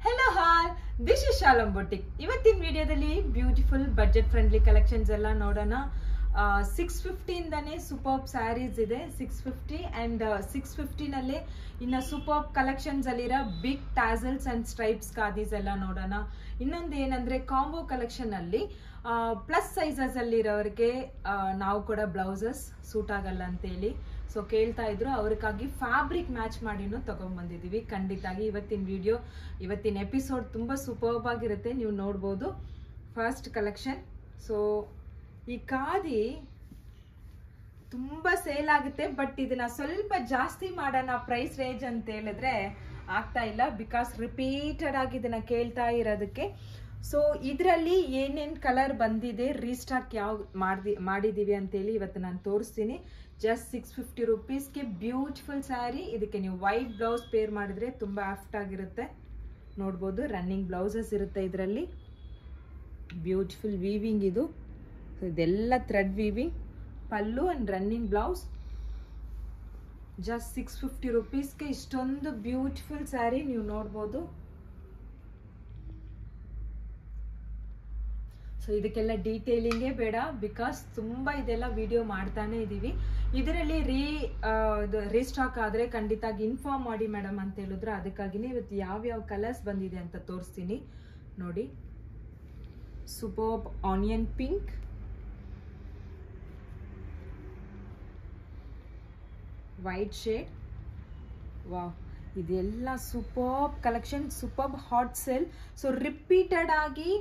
Hello all, this is Shalom Boutique. ಇವತ್ತಿನ ವಿಡಿಯೋದಲ್ಲಿ beautiful budget friendly collections ಎಲ್ಲ ನೋಡೋಣ. 650 ಇಂದಾನೆ ಸೂಪರ್ ಸ್ಯಾರೀಸ್ ಇದೆ. 650 ಅಂಡ್ 650 ನಲ್ಲಿ ಇನ್ನ ಸೂಪರ್ ಕಲೆಕ್ಷನ್ಸ್ ಅಲ್ಲಿರೋ ಬಿಗ್ ಟ್ಯಾಸಲ್ಸ್ ಅಂಡ್ ಸ್ಟ್ರೈಪ್ಸ್ ಖಾದೀಸ್ ಎಲ್ಲ ನೋಡೋಣ. ಇನ್ನೊಂದು ಏನಂದ್ರೆ ಕಾಂಬೋ ಕಲೆಕ್ಷನ್ ಅಲ್ಲಿ ಪ್ಲಸ್ ಸೈಜಸ್ ಅಲ್ಲಿರೋರಿಗೆ ನಾವು ಕೂಡ ಬ್ಲೌಸಸ್ ಸೂಟ್ ಆಗಲ್ಲ ಅಂತ ಹೇಳಿ ಸೊ ಕೇಳ್ತಾ ಇದ್ರು, ಅವ್ರಿಗಾಗಿ ಫ್ಯಾಬ್ರಿಕ್ ಮ್ಯಾಚ್ ಮಾಡಿನೂ ತಗೊಂಡ್ ಬಂದಿದೀವಿ. ಖಂಡಿತಾಗಿ ಇವತ್ತಿನ ಎಪಿಸೋಡ್ ತುಂಬಾ ಸೂಪರ್ಬ್ ಆಗಿರುತ್ತೆ, ನೀವು ನೋಡ್ಬೋದು. First collection. ಸೊ ಈ ಖಾದಿ ತುಂಬಾ ಸೇಲ್ ಆಗುತ್ತೆ, ಬಟ್ ಇದನ್ನ ಸ್ವಲ್ಪ ಜಾಸ್ತಿ ಮಾಡೋಣ ಪ್ರೈಸ್ ರೇಂಜ್ ಅಂತ ಹೇಳಿದ್ರೆ ಆಗ್ತಾ ಇಲ್ಲ, ಬಿಕಾಸ್ ರಿಪೀಟೆಡ್ ಆಗಿ ಇದನ್ನ ಕೇಳ್ತಾ ಇರೋದಕ್ಕೆ. ಸೊ ಇದರಲ್ಲಿ ಏನೇನ್ ಕಲರ್ ಬಂದಿದೆ, ರೀಸ್ಟಾಕ್ ಯಾವ ಮಾಡಿದೀವಿ ಅಂತೇಳಿ ಇವತ್ತು ನಾನು ತೋರಿಸ್ತೀನಿ. ಜಸ್ಟ್ 650 ರುಪೀಸ್ಗೆ ಬ್ಯೂಟಿಫುಲ್ ಸ್ಯಾರಿ. ಇದಕ್ಕೆ ನೀವು ವೈಟ್ ಬ್ಲೌಸ್ ಪೇರ್ ಮಾಡಿದ್ರೆ ತುಂಬಾ ಆಫ್ಟ್ ಆಗಿರುತ್ತೆ. ನೋಡ್ಬೋದು, ರನ್ನಿಂಗ್ ಬ್ಲೌಸಸ್ ಇರುತ್ತೆ ಇದರಲ್ಲಿ. ಬ್ಯೂಟಿಫುಲ್ ವೀವಿಂಗ್ ಇದು. ಸೊ ಇದೆಲ್ಲ thread weaving. Pallu and running blouse. Just 650 ರುಪೀಸ್ಗೆ ಇಷ್ಟೊಂದು ಬ್ಯೂಟಿಫುಲ್ ಸ್ಯಾರಿ ನೀವು ನೋಡ್ಬೋದು. ಸೊ ಇದಕ್ಕೆಲ್ಲ ಡೀಟೇಲಿಂಗೇ ಬೇಡ, ಬಿಕಾಸ್ ತುಂಬಾ ಇದೆಲ್ಲ ವಿಡಿಯೋ ಮಾಡ್ತಾನೆ ಇದೀವಿ. ಇದರಲ್ಲಿ ರೀಸ್ಟಾಕ್ ಆದ್ರೆ ಖಂಡಿತಾಗಿ ಇನ್ಫಾರ್ಮ್ ಮಾಡಿ ಮೇಡಮ್ ಅಂತ ಹೇಳಿದ್ರು. ಅದಕ್ಕಾಗಿನೇ ಇವತ್ತು ಯಾವ್ಯಾವ ಕಲರ್ಸ್ ಬಂದಿದೆ ಅಂತ ತೋರಿಸ್ತೀನಿ ನೋಡಿ. Superb onion pink, white shade. Wow, ಇದೆಲ್ಲ superb collection, superb hot sale. So repeated ಆಗಿ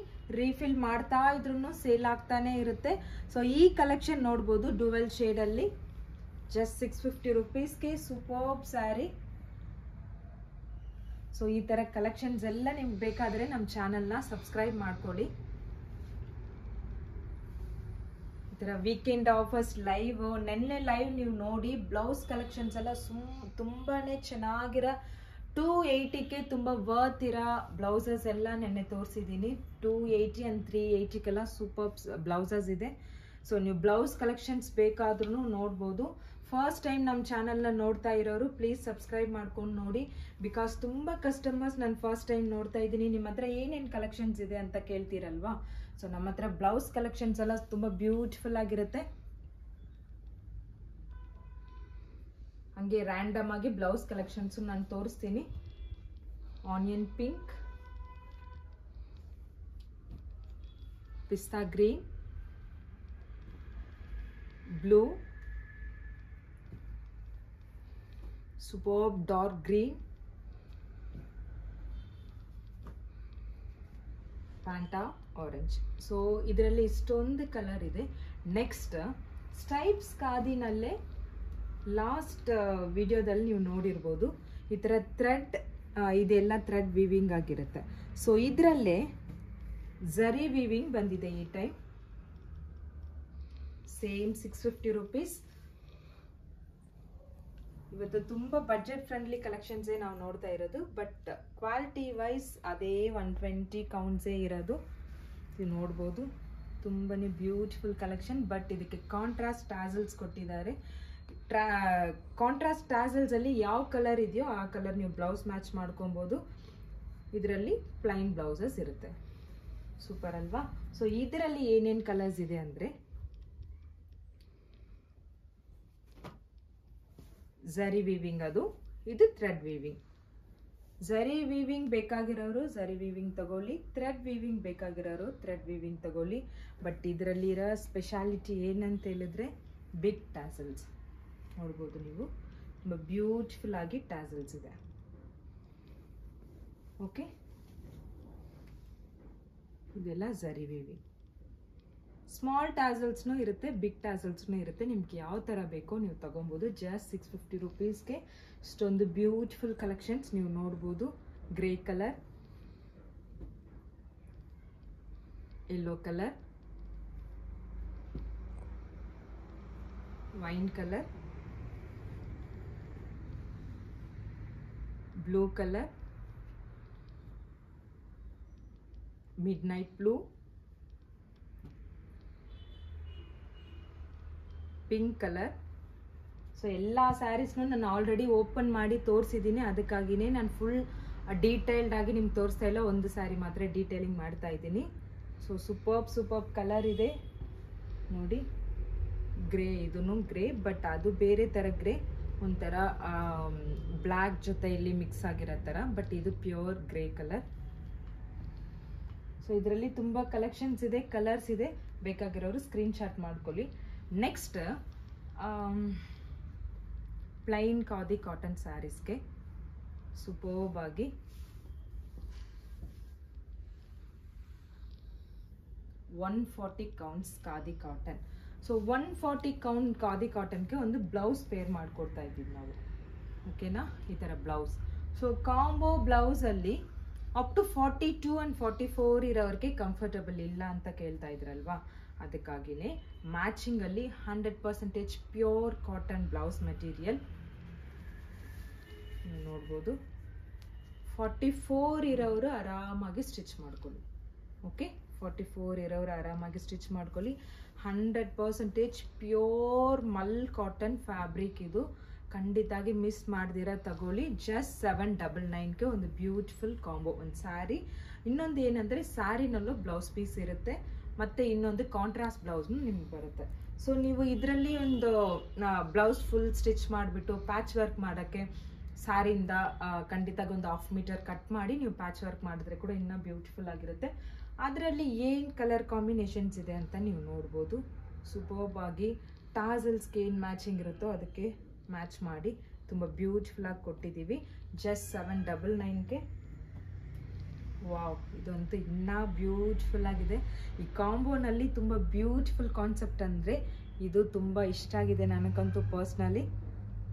ರೀಫಿಲ್ ಮಾಡ್ತಾ ಇದ್ರೂ ಸೇಲ್ ಆಗ್ತಾನೆ ಇರುತ್ತೆ. ಸೊ ಈ ಕಲೆಕ್ಷನ್ ನೋಡ್ಬೋದು ಡುವೆಲ್ ಶೇಡ್ ಅಲ್ಲಿ. ಜಸ್ಟ್ 650 ರುಪೀಸ್ಗೆ ಸೂಪರ್ಬ್ ಸ್ಯಾರಿ. ಸೊ ಈ ತರ ಕಲೆಕ್ಷನ್ಸ್ ಎಲ್ಲ ನಿಮ್ಗೆ ಬೇಕಾದ್ರೆ ನಮ್ಮ ಚಾನೆಲ್ನ ಸಬ್ಸ್ಕ್ರೈಬ್ ಮಾಡ್ಕೊಳ್ಳಿ. ಈ ತರ ವೀಕೆಂಡ್ ಆಫರ್ಸ್ ಲೈವ್, ನೆನ್ನೆ ಲೈವ್ ನೀವು ನೋಡಿ. ಬ್ಲೌಸ್ ಕಲೆಕ್ಷನ್ಸ್ ಎಲ್ಲ ತುಂಬಾನೇ ಚೆನ್ನಾಗಿರೋ 280ಗೆ ತುಂಬಾ ವರ್ತ್ ಇರೋ ಬ್ಲೌಸಸ್ ಎಲ್ಲ ನೆನ್ನೆ ತೋರಿಸಿದ್ದೀನಿ. 280 ಅಂಡ್ 380ಗೆಲ್ಲ ಸೂಪರ್ ಬ್ಲೌಸಸ್ ಇದೆ. ಸೊ ನೀವು ಬ್ಲೌಸ್ ಕಲೆಕ್ಷನ್ಸ್ ಬೇಕಾದ್ರೂ ನೋಡ್ಬೋದು. ಫಸ್ಟ್ ಟೈಮ್ ನಮ್ಮ ಚಾನಲ್ನ ನೋಡ್ತಾ ಇರೋರು ಪ್ಲೀಸ್ ಸಬ್ಸ್ಕ್ರೈಬ್ ಮಾಡ್ಕೊಂಡು ನೋಡಿ, ಬಿಕಾಸ್ ತುಂಬಾ ಕಸ್ಟಮರ್ಸ್ ನಾನು ಫಸ್ಟ್ ಟೈಮ್ ನೋಡ್ತಾ ಇದ್ದೀನಿ, ನಿಮ್ಮ ಹತ್ರ ಏನೇನು ಕಲೆಕ್ಷನ್ಸ್ ಇದೆ ಅಂತ ಕೇಳ್ತೀರಲ್ವಾ. ಸೊ ನಮ್ಮ ಹತ್ರ ಬ್ಲೌಸ್ ಕಲೆಕ್ಷನ್ಸ್ ಎಲ್ಲ ತುಂಬಾ ಬ್ಯೂಟಿಫುಲ್ ಆಗಿರುತ್ತೆ. ಹಂಗೆ ರ್ಯಾಂಡಮ್ ಆಗಿ ಬ್ಲೌಸ್ ಕಲೆಕ್ಷನ್ಸ್ ನಾನು ತೋರಿಸ್ತೀನಿ. Onion pink, pista green, blue, superb dark green, ಪ್ಯಾಂಟಾ ಆರೆಂಜ್. ಸೊ ಇದರಲ್ಲಿ ಇಷ್ಟೊಂದು ಕಲರ್ ಇದೆ. ನೆಕ್ಸ್ಟ್ ಸ್ಟ್ರೈಪ್ಸ್ ಖಾದಿನಲ್ಲೇ ಲಾಸ್ಟ್ ವಿಡಿಯೋದಲ್ಲಿ ನೀವು ನೋಡಿರ್ಬೋದು, ಈ ಥರ ಥ್ರೆಡ್, ಇದೆಲ್ಲ ಥ್ರೆಡ್ ವೀವಿಂಗ್ ಆಗಿರುತ್ತೆ. ಸೊ ಇದರಲ್ಲೇ ಝರಿ ವೀವಿಂಗ್ ಬಂದಿದೆ ಈ ಟೈಮ್. Same 650 rupees. ಇವತ್ತು ತುಂಬ ಬಜೆಟ್ ಫ್ರೆಂಡ್ಲಿ ಕಲೆಕ್ಷನ್ಸೇ ನಾವು ನೋಡ್ತಾ ಇರೋದು, ಬಟ್ ಕ್ವಾಲಿಟಿ ವೈಸ್ ಅದೇ 120 ಕೌಂಟ್ಸೇ ಇರೋದು. ನೀವು ನೋಡ್ಬೋದು, ತುಂಬಾನೇ ಬ್ಯೂಟಿಫುಲ್ ಕಲೆಕ್ಷನ್. ಬಟ್ ಇದಕ್ಕೆ ಕಾಂಟ್ರಾಸ್ಟ್ ಟ್ಯಾಸಲ್ಸ್ ಕೊಟ್ಟಿದ್ದಾರೆ. ಕಾಂಟ್ರಾಸ್ಟ್ ಟ್ಯಾಸಲ್ಸ್ ಅಲ್ಲಿ ಯಾವ ಕಲರ್ ಇದೆಯೋ ಆ ಕಲರ್ ನೀವು ಬ್ಲೌಸ್ ಮ್ಯಾಚ್ ಮಾಡ್ಕೊಬಹುದು. ಇದರಲ್ಲಿ ಪ್ಲೈನ್ ಬ್ಲೌಸಸ್ ಇರುತ್ತೆ. ಸೂಪರ್ ಅಲ್ವಾ. ಸೊ ಇದರಲ್ಲಿ ಏನೇನು ಕಲರ್ಸ್ ಇದೆ ಅಂದ್ರೆ, ಝರಿ ವೀವಿಂಗ್, ಅದು ಇದು ಥ್ರೆಡ್ ವೀವಿಂಗ್. ಝರಿ ವೀವಿಂಗ್ ಬೇಕಾಗಿರೋರು ಝರಿ ವೀವಿಂಗ್ ತಗೊಳ್ಳಿ, ಥ್ರೆಡ್ ವೀವಿಂಗ್ ಬೇಕಾಗಿರೋರು ಥ್ರೆಡ್ ವೀವಿಂಗ್ ತಗೊಳ್ಳಿ. ಬಟ್ ಇದರಲ್ಲಿರೋ ಸ್ಪೆಷಾಲಿಟಿ ಏನಂತ ಹೇಳಿದ್ರೆ ಬಿಗ್ ಟ್ಯಾಸಲ್ಸ್. ನೋಡ್ಬೋದು ನೀವು, ತುಂಬ ಬ್ಯೂಟಿಫುಲ್ ಆಗಿ ಟ್ಯಾಸಲ್ಸ್ ಇದೆ. ಓಕೆ, ಇದೆಲ್ಲ ಝರಿ ವೀವಿಂಗ್. ಸ್ಮಾಲ್ ಟ್ಯಾಸಲ್ಸ್ನೂ ಇರುತ್ತೆ, ಬಿಗ್ ಟ್ಯಾಸಲ್ಸ್ನೂ ಇರುತ್ತೆ. ನಿಮ್ಗೆ ಯಾವ ಥರ ಬೇಕೋ ನೀವು ತಗೊಬೋದು. ಜಸ್ಟ್ 650 ರುಪೀಸ್ಗೆ ಇಷ್ಟೊಂದು ಬ್ಯೂಟಿಫುಲ್ ಕಲೆಕ್ಷನ್ಸ್ ನೀವು ನೋಡ್ಬೋದು. Grey colour, yellow colour, wine colour, blue colour, midnight blue, pink colour. So ಎಲ್ಲ ಸ್ಯಾರೀಸ್ನು ನಾನು ಆಲ್ರೆಡಿ ಓಪನ್ ಮಾಡಿ ತೋರಿಸಿದ್ದೀನಿ, ಅದಕ್ಕಾಗಿಯೇ ನಾನು ಫುಲ್ ಡೀಟೇಲ್ಡ್ ಆಗಿ ನಿಮ್ಗೆ ತೋರಿಸ್ತಾ ಇಲ್ಲ, ಒಂದು ಸ್ಯಾರಿ ಮಾತ್ರ ಡೀಟೇಲಿಂಗ್ ಮಾಡ್ತಾ ಇದ್ದೀನಿ. ಸೊ ಸೂಪರ್ಬ್ ಕಲರ್ ಇದೆ ನೋಡಿ, ಗ್ರೇ, ಇದೂ ಗ್ರೇ, ಬಟ್ ಅದು ಬೇರೆ ಥರ ಗ್ರೇ, ಒಂಥರ ಬ್ಲ್ಯಾಕ್ ಜೊತೆ ಇಲ್ಲಿ ಮಿಕ್ಸ್ ಆಗಿರೋ ಥರ, ಬಟ್ ಇದು ಪ್ಯೂರ್ ಗ್ರೇ ಕಲರ್. ಸೊ ಇದರಲ್ಲಿ ತುಂಬ ಕಲೆಕ್ಷನ್ಸ್ ಇದೆ, ಕಲರ್ಸ್ ಇದೆ, ಬೇಕಾಗಿರೋರು ಸ್ಕ್ರೀನ್ಶಾಟ್ ಮಾಡ್ಕೊಳ್ಳಿ. ನೆಕ್ಸ್ಟ್ ಪ್ಲೈನ್ ಖಾದಿ ಕಾಟನ್ ಸ್ಯಾರೀಸ್ಗೆ ಸೂಪರ್ಬ್ ಆಗಿ 140 counts khadi cotton. So 140 count khadi ಕಾಟನ್ಗೆ ಒಂದು ಬ್ಲೌಸ್ ಪೇರ್ ಮಾಡಿಕೊಡ್ತಾ ಇದ್ದೀವಿ ನಾವು, ಓಕೆನಾ, ಈ ಥರ ಬ್ಲೌಸ್. ಸೊ ಕಾಂಬೋ ಬ್ಲೌಸಲ್ಲಿ ಅಪ್ ಟು 42 and 44 ಇರೋರಿಗೆ ಕಂಫರ್ಟಬಲ್ ಇಲ್ಲ ಅಂತ ಕೇಳ್ತಾ ಇದ್ರಲ್ವಾ, ಅದಕ್ಕಾಗಿಯೇ ಮ್ಯಾಚಿಂಗಲ್ಲಿ 100% ಪ್ಯೂರ್ ಕಾಟನ್ ಬ್ಲೌಸ್ ಮೆಟೀರಿಯಲ್ ನೋಡ್ಬೋದು. 44 ಇರೋರು ಆರಾಮಾಗಿ ಸ್ಟಿಚ್ ಮಾಡ್ಕೊಳ್ಳಿ, ಓಕೆ. 44 ಇರೋರು ಆರಾಮಾಗಿ ಸ್ಟಿಚ್ ಮಾಡ್ಕೊಳ್ಳಿ. 100% ಪ್ಯೂರ್ ಮಲ್ ಕಾಟನ್ ಫ್ಯಾಬ್ರಿಕ್ ಇದು, ಖಂಡಿತಾಗಿ ಮಿಸ್ ಮಾಡ್ದಿರ ತಗೊಳ್ಳಿ. ಜಸ್ಟ್ 799ಗೆ ಒಂದು ಬ್ಯೂಟಿಫುಲ್ ಕಾಂಬೋ, ಒಂದು ಸ್ಯಾರಿ. ಇನ್ನೊಂದು ಏನಂದರೆ ಸ್ಯಾರಿನಲ್ಲೂ ಬ್ಲೌಸ್ ಪೀಸ್ ಇರುತ್ತೆ, ಮತ್ತು ಇನ್ನೊಂದು ಕಾಂಟ್ರಾಸ್ಟ್ ಬ್ಲೌಸ್ನು ನಿಮ್ಗೆ ಬರುತ್ತೆ. ಸೊ ನೀವು ಇದರಲ್ಲಿ ಒಂದು ಬ್ಲೌಸ್ ಫುಲ್ ಸ್ಟಿಚ್ ಮಾಡಿಬಿಟ್ಟು ಪ್ಯಾಚ್ ವರ್ಕ್ ಮಾಡೋಕ್ಕೆ ಸ್ಯಾರಿಯಿಂದ ಖಂಡಿತಾಗಿ ಒಂದು 1/2 ಮೀಟರ್ ಕಟ್ ಮಾಡಿ ನೀವು ಪ್ಯಾಚ್ ವರ್ಕ್ ಮಾಡಿದ್ರೆ ಕೂಡ ಇನ್ನೂ ಬ್ಯೂಟಿಫುಲ್ ಆಗಿರುತ್ತೆ. ಅದರಲ್ಲಿ ಏನು ಕಲರ್ ಕಾಂಬಿನೇಷನ್ಸ್ ಇದೆ ಅಂತ ನೀವು ನೋಡ್ಬೋದು. ಸೂಪರ್ಬ್ ಆಗಿ ಟಾಸಲ್ಸ್ಗೆ ಏನು ಮ್ಯಾಚಿಂಗ್ ಇರುತ್ತೋ ಅದಕ್ಕೆ ಮ್ಯಾಚ್ ಮಾಡಿ ತುಂಬ ಬ್ಯೂಟಿಫುಲ್ಲಾಗಿ ಕೊಟ್ಟಿದ್ದೀವಿ. ಜಸ್ಟ್ 799ಗೆ. ವಾವ್, ಇದಂತೂ ಇನ್ನೂ ಬ್ಯೂಟಿಫುಲ್ ಆಗಿದೆ. ಈ ಕಾಂಬೋನಲ್ಲಿ ತುಂಬ ಬ್ಯೂಟಿಫುಲ್ ಕಾನ್ಸೆಪ್ಟ್ ಅಂದರೆ ಇದು ತುಂಬ ಇಷ್ಟ ಆಗಿದೆ ನನಗಂತೂ ಪರ್ಸ್ನಲಿ.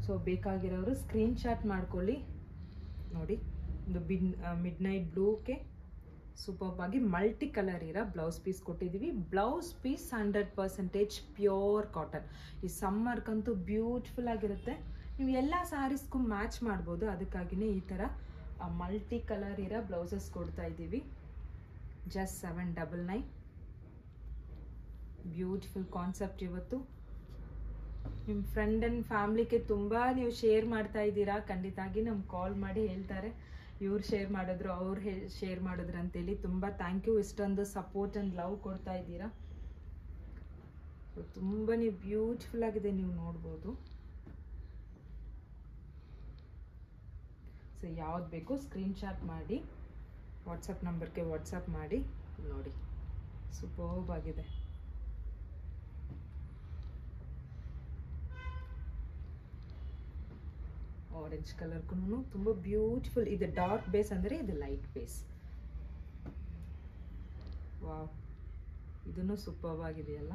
ಸೊ ಬೇಕಾಗಿರೋರು ಸ್ಕ್ರೀನ್ಶಾಟ್ ಮಾಡ್ಕೊಳ್ಳಿ. ನೋಡಿ, ಒಂದು ಮಿಡ್ ನೈಟ್ ಬ್ಲೂಗೆ ಸೂಪರ್ಬ್ ಆಗಿ ಮಲ್ಟಿ ಕಲರ್ ಇರೋ ಬ್ಲೌಸ್ ಪೀಸ್ ಕೊಟ್ಟಿದ್ದೀವಿ. Blouse piece 100% pure cotton. ಈ ಸಮ್ಮರ್ಗಂತೂ ಬ್ಯೂಟಿಫುಲ್ ಆಗಿರುತ್ತೆ, ನೀವು ಎಲ್ಲ ಸ್ಯಾರೀಸ್ಗೂ ಮ್ಯಾಚ್ ಮಾಡ್ಬೋದು. ಅದಕ್ಕಾಗಿಯೇ ಈ ಥರ ಮಲ್ಟಿ ಕಲರ್ ಇರೋ ಬ್ಲೌಸಸ್ ಕೊಡ್ತಾ ಇದ್ದೀವಿ. ಜಸ್ಟ್ 799. Beautiful concept. ಇವತ್ತು ನಿಮ್ಮ ಫ್ರೆಂಡ್ ಆ್ಯಂಡ್ ಫ್ಯಾಮ್ಲಿಗೆ ತುಂಬ ನೀವು ಶೇರ್ ಮಾಡ್ತಾ ಇದ್ದೀರಾ, ಖಂಡಿತಾಗಿ ನಮ್ಗೆ ಕಾಲ್ ಮಾಡಿ ಹೇಳ್ತಾರೆ ಇವ್ರು ಶೇರ್ ಮಾಡಿದ್ರು, ಅವ್ರು ಶೇರ್ ಮಾಡಿದ್ರು ಅಂತೇಳಿ. ತುಂಬ ಥ್ಯಾಂಕ್ ಯು, ಇಷ್ಟೊಂದು ಸಪೋರ್ಟ್ ಆ್ಯಂಡ್ ಲವ್ ಕೊಡ್ತಾ ಇದ್ದೀರಾ. ತುಂಬ ಬ್ಯೂಟಿಫುಲ್ ಆಗಿದೆ, ನೀವು ನೋಡ್ಬೋದು. ಸೊ ಯಾವ್ದು ಬೇಕು ಸ್ಕ್ರೀನ್ಶಾಟ್ ಮಾಡಿ ವಾಟ್ಸಪ್ ನಂಬರ್ಗೆ ವಾಟ್ಸಪ್ ಮಾಡಿ ನೋಡಿ. ಸೂಪರ್ಬ್ ಆಗಿದೆ. ಆರೆಂಜ್ ಕಲರ್ಗೂ ತುಂಬ ಬ್ಯೂಟಿಫುಲ್. ಇದು ಡಾರ್ಕ್ ಬೇಸ್ ಅಂದರೆ ಇದು ಲೈಟ್ ಬೇಸ್. ವಾವ್, ಇದನ್ನು ಸೂಪರ್ಬ್ ಆಗಿದೆಯಲ್ಲ.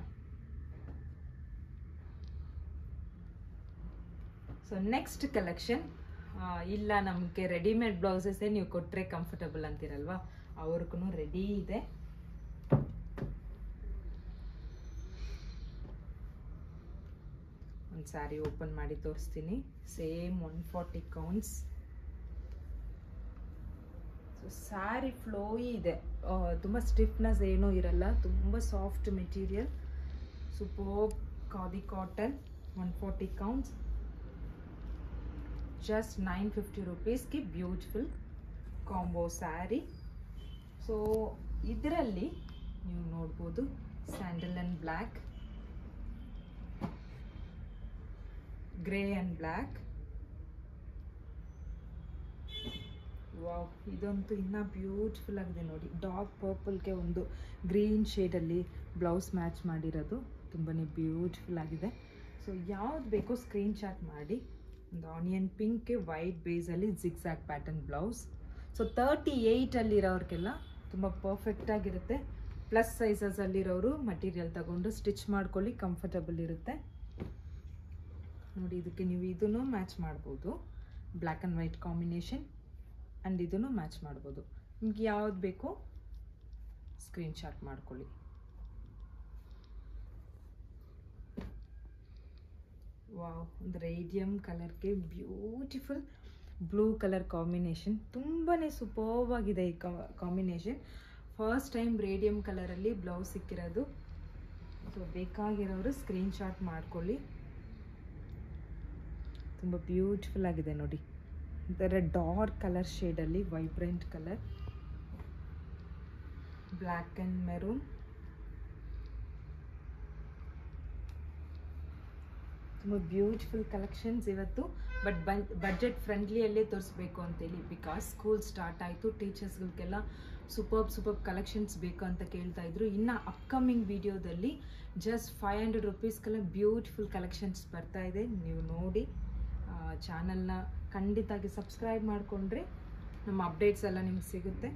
ಸೊ ನೆಕ್ಸ್ಟ್ ಕಲೆಕ್ಷನ್, ಇಲ್ಲ ನಮಗೆ ರೆಡಿಮೇಡ್ ಬ್ಲೌಸಸ್ಸೇ ನೀವು ಕೊಟ್ಟರೆ ಕಂಫರ್ಟಬಲ್ ಅಂತೀರಲ್ವಾ, ಅವ್ರಿಗೂ ರೆಡಿ ಇದೆ. ಒಂದು ಸ್ಯಾರಿ ಓಪನ್ ಮಾಡಿ ತೋರಿಸ್ತೀನಿ. Same 140 counts. So sari flowy ಇದೆ, ತುಂಬ ಸ್ಟಿಫ್ನೆಸ್ ಏನೂ ಇರಲ್ಲ, ತುಂಬ soft material. Superb khadi cotton 140 counts. Just 950 rupeesಗೆ ಬ್ಯೂಟಿಫುಲ್ ಕಾಂಬೋ ಸ್ಯಾರಿ. ಸೊ ಇದರಲ್ಲಿ ನೀವು ನೋಡ್ಬೋದು sandal and black, grey and black. Wow, ಇದಂತೂ ಇನ್ನೂ ಬ್ಯೂಟಿಫುಲ್ ಆಗಿದೆ ನೋಡಿ. ಡಾರ್ಕ್ ಪರ್ಪಲ್ಗೆ ಒಂದು ಗ್ರೀನ್ ಶೇಡಲ್ಲಿ ಬ್ಲೌಸ್ ಮ್ಯಾಚ್ ಮಾಡಿರೋದು ತುಂಬಾ ಬ್ಯೂಟಿಫುಲ್ ಆಗಿದೆ. ಸೊ ಯಾವ್ದು ಬೇಕೋ ಸ್ಕ್ರೀನ್ಶಾಟ್ ಮಾಡಿ. ಒಂದು ಆನಿಯನ್ ಪಿಂಕ್ಗೆ ವೈಟ್ ಬೇಸಲ್ಲಿ ಜಿಗ್ಸಾಗ್ ಪ್ಯಾಟರ್ನ್ ಬ್ಲೌಸ್. ಸೊ 38ಅಲ್ಲಿರೋರಿಗೆಲ್ಲ ತುಂಬ ಪರ್ಫೆಕ್ಟಾಗಿರುತ್ತೆ. ಪ್ಲಸ್ ಸೈಜಸಲ್ಲಿರೋರು ಮಟೀರಿಯಲ್ ತಗೊಂಡು ಸ್ಟಿಚ್ ಮಾಡ್ಕೊಳ್ಳಿ, ಕಂಫರ್ಟಬಲ್ ಇರುತ್ತೆ ನೋಡಿ. ಇದಕ್ಕೆ ನೀವು ಇದನ್ನು ಮ್ಯಾಚ್ ಮಾಡ್ಬೋದು, black and white combination, and ಇದನ್ನು ಮ್ಯಾಚ್ ಮಾಡ್ಬೋದು. ನಿಮ್ಗೆ ಯಾವ್ದು ಬೇಕೋ ಸ್ಕ್ರೀನ್ಶಾಟ್ ಮಾಡ್ಕೊಳ್ಳಿ. ವಾವ್, ಒಂದು ರೇಡಿಯಮ್ ಕಲರ್ಗೆ ಬ್ಯೂಟಿಫುಲ್ ಬ್ಲೂ ಕಲರ್ ಕಾಂಬಿನೇಷನ್. ತುಂಬಾ ಸೂಪರ್ಬ್ ಆಗಿದೆ ಈ ಕಾಂಬಿನೇಷನ್. ಫಸ್ಟ್ ಟೈಮ್ ರೇಡಿಯಮ್ ಕಲರಲ್ಲಿ ಬ್ಲೌಸ್ ಸಿಕ್ಕಿರೋದು. ಸೊ ಬೇಕಾಗಿರೋರು ಸ್ಕ್ರೀನ್ಶಾಟ್ ಮಾಡ್ಕೊಳ್ಳಿ. ತುಂಬ ಬ್ಯೂಟಿಫುಲ್ ಆಗಿದೆ ನೋಡಿ. ಇದರ ಡಾರ್ಕ್ ಕಲರ್ ಶೇಡಲ್ಲಿ vibrant colour, black and maroon, ತುಂಬ ಬ್ಯೂಟಿಫುಲ್ ಕಲೆಕ್ಷನ್ಸ್ ಇವತ್ತು. ಬಟ್ ಬಡ್ಜೆಟ್ ಫ್ರೆಂಡ್ಲಿಯಲ್ಲೇ ತೋರಿಸ್ಬೇಕು ಅಂತೇಳಿ, ಬಿಕಾಸ್ ಸ್ಕೂಲ್ ಸ್ಟಾರ್ಟ್ ಆಯಿತು, ಟೀಚರ್ಸ್ಗಳಿಗೆಲ್ಲ ಸೂಪರ್ ಕಲೆಕ್ಷನ್ಸ್ ಬೇಕು ಅಂತ ಕೇಳ್ತಾ ಇದ್ರು. ಇನ್ನು ಅಪ್ಕಮಿಂಗ್ ವಿಡಿಯೋದಲ್ಲಿ ಜಸ್ಟ್ 500 ರುಪೀಸ್ಗೆಲ್ಲ ಬ್ಯೂಟಿಫುಲ್ ಕಲೆಕ್ಷನ್ಸ್ ಬರ್ತಾ ಇದೆ. ನೀವು ನೋಡಿ ಚಾನಲ್ನ ಖಂಡಿತಾಗಿ ಸಬ್ಸ್ಕ್ರೈಬ್ ಮಾಡಿಕೊಂಡ್ರೆ ನಮ್ಮ ಅಪ್ಡೇಟ್ಸ್ ಎಲ್ಲ ನಿಮ್ಗೆ ಸಿಗುತ್ತೆ.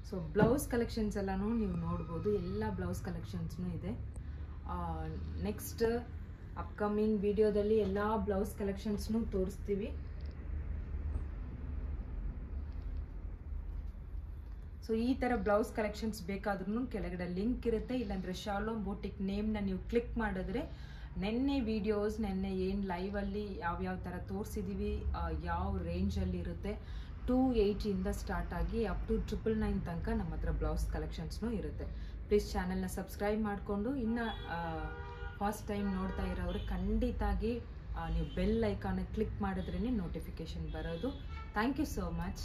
ಸೊ ಬ್ಲೌಸ್ ಕಲೆಕ್ಷನ್ಸ್ ಎಲ್ಲನೂ ನೀವು ನೋಡ್ಬೋದು, ಎಲ್ಲ ಬ್ಲೌಸ್ ಕಲೆಕ್ಷನ್ಸ್ನೂ ಇದೆ. ನೆಕ್ಸ್ಟ್ ಅಪ್ಕಮಿಂಗ್ ವಿಡಿಯೋದಲ್ಲಿ ಎಲ್ಲ ಬ್ಲೌಸ್ ಕಲೆಕ್ಷನ್ಸ್ನೂ ತೋರಿಸ್ತೀವಿ. ಸೊ ಈ ಥರ ಬ್ಲೌಸ್ ಕಲೆಕ್ಷನ್ಸ್ ಬೇಕಾದ್ರೂ ಕೆಳಗಡೆ ಲಿಂಕ್ ಇರುತ್ತೆ, ಇಲ್ಲಾಂದರೆ ಶಾಲೋಮ್ ಬೊಟಿಕ್ ನೇಮ್ನ ನೀವು ಕ್ಲಿಕ್ ಮಾಡಿದ್ರೆ ನೆನ್ನೆ ವೀಡಿಯೋಸ್, ನೆನ್ನೆ ಏನು ಲೈವಲ್ಲಿ ಯಾವ್ಯಾವ ಥರ ತೋರಿಸಿದ್ದೀವಿ, ಯಾವ ರೇಂಜಲ್ಲಿ ಇರುತ್ತೆ, 280 ಸ್ಟಾರ್ಟ್ ಆಗಿ ಅಪ್ ಟು 999 ತನಕ ನಮ್ಮ ಹತ್ರ ಬ್ಲೌಸ್ ಕಲೆಕ್ಷನ್ಸ್ನೂ ಇರುತ್ತೆ. ಪ್ಲೀಸ್ ಚಾನಲ್ನ ಸಬ್ಸ್ಕ್ರೈಬ್ ಮಾಡಿಕೊಂಡು, ಇನ್ನು ಫಸ್ಟ್ ಟೈಮ್ ನೋಡ್ತಾ ಇರೋರು ಖಂಡಿತಾಗಿ ನೀವು ಬೆಲ್ ಐಕಾನ್ ಕ್ಲಿಕ್ ಮಾಡಿದ್ರೇ ನೋಟಿಫಿಕೇಶನ್ ಬರೋದು. Thank you so much.